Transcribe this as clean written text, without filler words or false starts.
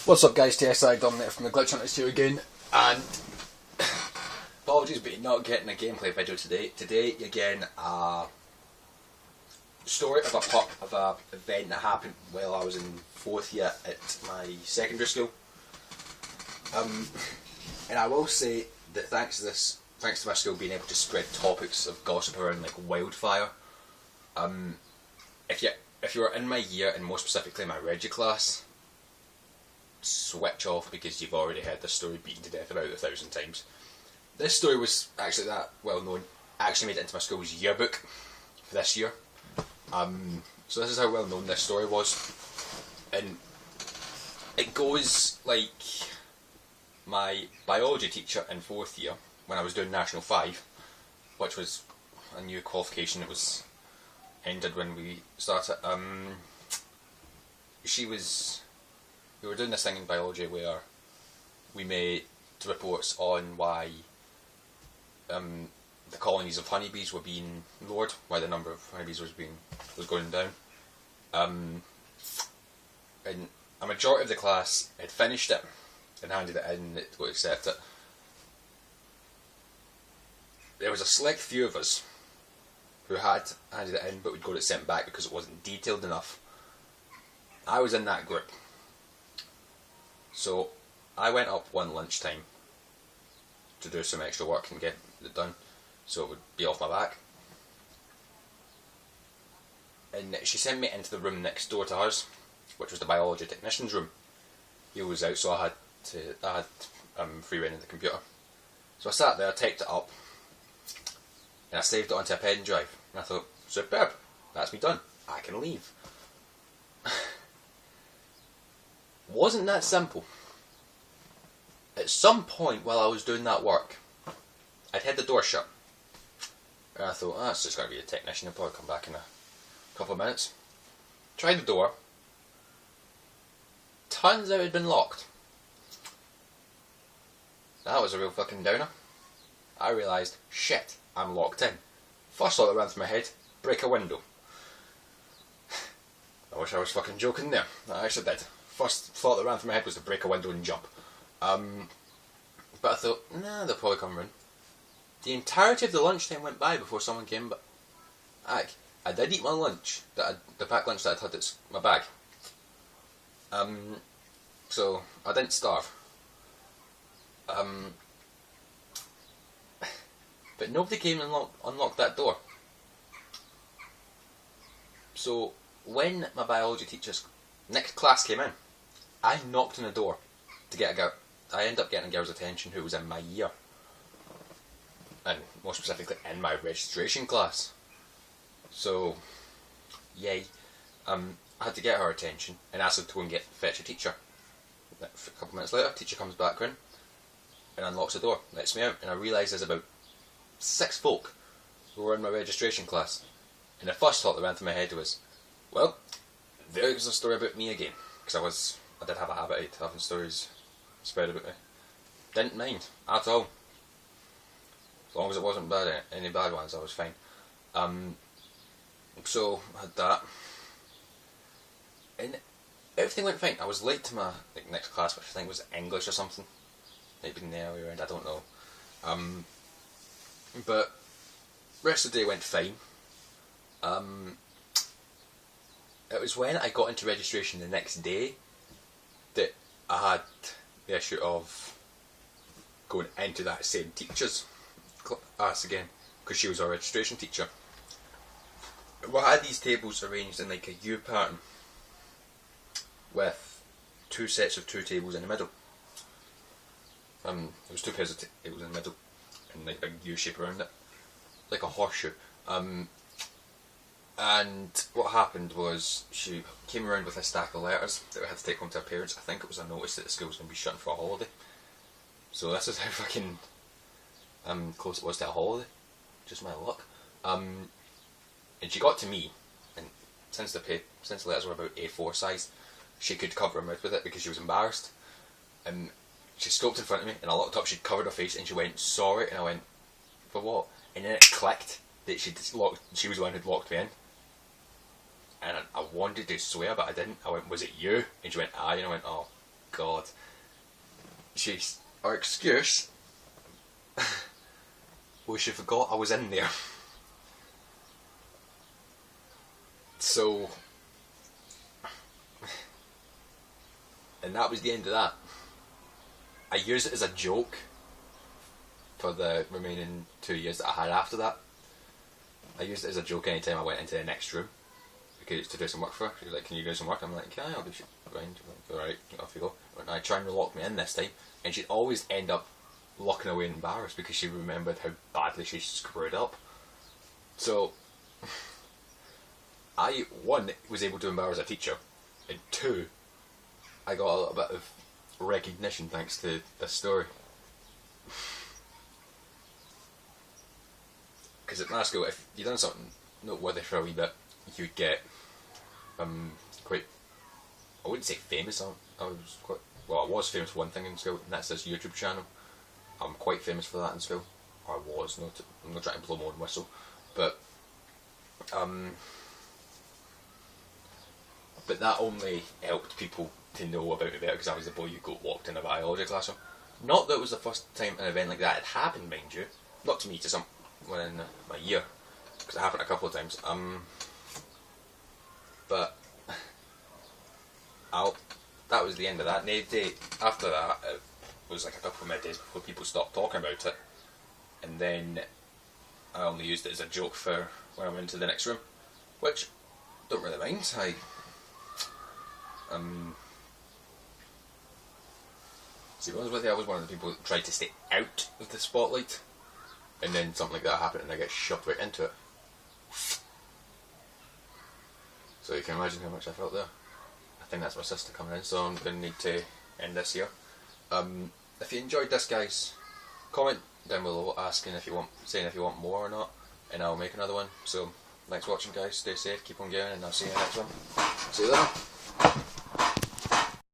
What's up guys, TSI Dominic from the Glitch Hunters 2 again, and apologies but not getting a gameplay video today. Today you're getting a story of a event that happened while I was in 4th year at my secondary school. And I will say that thanks to my school being able to spread topics of gossip around like wildfire, if you're in my year, and more specifically my Regi class, switch off because you've already heard this story beaten to death about 1,000 times. This story was actually that well known. I actually made it into my school's yearbook for this year. So this is how well known this story was. And it goes like my biology teacher in 4th year, when I was doing National 5, which was a new qualification that was ended when we started. We were doing this thing in biology where we made reports on why the colonies of honeybees were being lowered, why the number of honeybees was going down. And a majority of the class had finished it and handed it in to go accept it. There was a select few of us who had handed it in but we'd got it sent back because it wasn't detailed enough. I was in that group. So I went up one lunchtime to do some extra work and get it done so it would be off my back. And she sent me into the room next door to hers, which was the biology technician's room. He was out, so I had free rein of the computer. So I sat there, typed it up, and I saved it onto a pen drive. And I thought, superb, that's me done. I can leave. Wasn't that simple. At some point while I was doing that work, I'd had the door shut. And I thought, it's just going to be a technician, he'll probably come back in a couple of minutes. Tried the door. Turns out it had been locked. That was a real fucking downer. I realised, shit, I'm locked in. First thought that ran through my head, break a window. I wish I was fucking joking there. I actually did. First thought that ran through my head was to break a window and jump. But I thought, nah, they'll probably come round. The entirety of the lunchtime went by before someone came back. I did eat my lunch, the packed lunch that I'd had in my bag. So I didn't starve. But nobody came and unlocked that door. So when my biology teacher's next class came in, I knocked on the door to get a girl. I ended up getting a girl's attention who was in my year, and more specifically in my registration class. So, yay! I had to get her attention and ask her to go and fetch a teacher. A couple minutes later, teacher comes back in and unlocks the door, lets me out, and I realise there's about 6 folk who were in my registration class. And the first thought that ran through my head was, well, there's a story about me again, because I did have a habit of having stories spread about me. Didn't mind at all. As long as it wasn't bad, any bad ones, I was fine. So I had that, and everything went fine. I was late to my next class, which I think was English or something. Maybe in the early round, I don't know. But rest of the day went fine. It was when I got into registration the next day that I had the issue of going into that same teacher's class again, because she was our registration teacher. We had these tables arranged in like a U pattern with 2 sets of 2 tables in the middle. There was 2 pairs of tables in the middle and like a big U shape around it, like a horseshoe. And what happened was she came around with a stack of letters that we had to take home to our parents. I think it was a notice that the school was going to be shut for a holiday. So this is how fucking close it was to a holiday. Just my luck. And she got to me, and since the letters were about A4 size, she could cover her mouth with it because she was embarrassed. And she stopped in front of me, and I looked up, she'd covered her face, and she went, sorry, and I went, for what? And then it clicked that she was the one who'd locked me in. And I wanted to swear, but I didn't. I went, was it you? And she went, aye. And I went, oh, God. Our excuse was she forgot I was in there. So, and that was the end of that. I used it as a joke for the remaining 2 years that I had after that. I used it as a joke anytime I went into the next room because to do some work for her. She was like, "Can you do some work?" I'm like, "Yeah, I'll do shit around." Like, "Alright, off you go." And I try and lock me in this time, and she'd always end up locking away embarrassed because she remembered how badly she screwed up. So, I, one, was able to embarrass a teacher, and two, I got a little bit of recognition thanks to this story. Because at my school, if you done something noteworthy for a wee bit, you'd get quite, I wouldn't say famous. I was famous for one thing in school, and that's this YouTube channel. I'm quite famous for that in school. I was, I'm not trying to blow my own whistle, but that only helped people to know about me better because I was the boy who got walked in a biology classroom. Not that it was the first time an event like that had happened, mind you. Not to me, to someone in my year, because it happened a couple of times. But that was the end of that. And after that, it was like a couple of middays before people stopped talking about it. And then I only used it as a joke for when I went into the next room, which don't really mind. To be honest with you, I was one of the people that tried to stay out of the spotlight, and then something like that happened and I get shoved right into it. So you can imagine how much I felt there. I think that's my sister coming in, so I'm going to need to end this here. If you enjoyed this, guys, comment down below saying if you want more or not, and I'll make another one. So thanks for watching, guys. Stay safe, keep on going, and I'll see you in the next one. See you later.